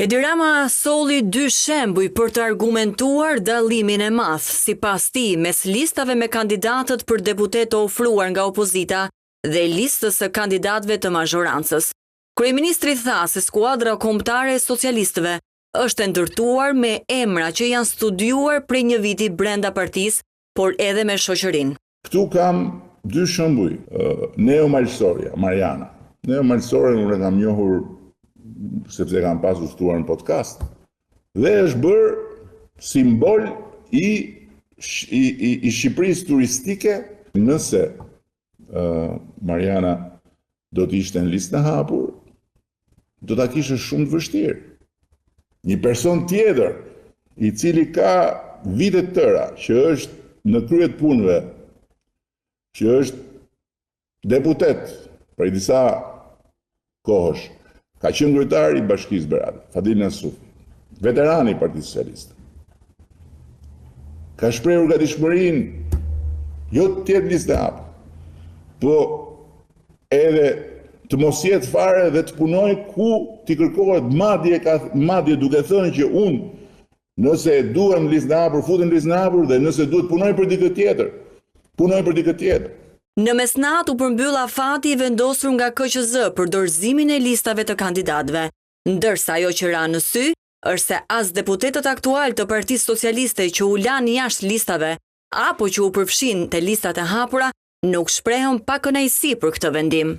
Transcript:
Edi Rama solli 2 shembuj për të argumentuar dallimin e madh, sipas tij, mes listave me kandidatët për deputet të ofruar nga opozita dhe listës së kandidatëve të mazhorancës. Kryeministri tha se skuadra kombëtare e socialistëve është e ndërtuar me emra që janë studiuar prej një viti brenda partisë, por edhe me shoqërinë. Këtu kam 2 shembuj. Neo Malsoria, Mariana. Neo Malsoria unë e kam njohur sepse kam pasur stuar në podcast, dhe është bërë simbol i Shqipërisë turistike. Nëse Mariana do të ishte në listë në hapur, do ta kishte shumë të vështirë. Një person tjetër, i cili ka vite të tëra, që është në krye të punëve, që është deputet prej disa kohësh, ka qenë kryetar i Bashkisë Berat, Fadil Nasufi, veteran i Partisë Socialiste. Ka shprehur gatishmërinë jo të jetë listë e hapur, po edhe të mos jetë fare dhe të punojë ku t'i kërkohet madje duke thënë që unë nëse duhem listë e hapur, futem listë e hapur, dhe nëse duhet punoj për dikë tjetër, punoj për dikë tjetër. Në mesnat u përmbyll afati i vendosur nga KQZ për dorëzimin e listave të kandidatëve, ndërsa ajo që ra në sy është se as deputetët aktual të Partisë Socialiste që u lanë jashtë listave apo që u përfshin te listat e hapura nuk shprehën pa kënaqësi për këtë vendim.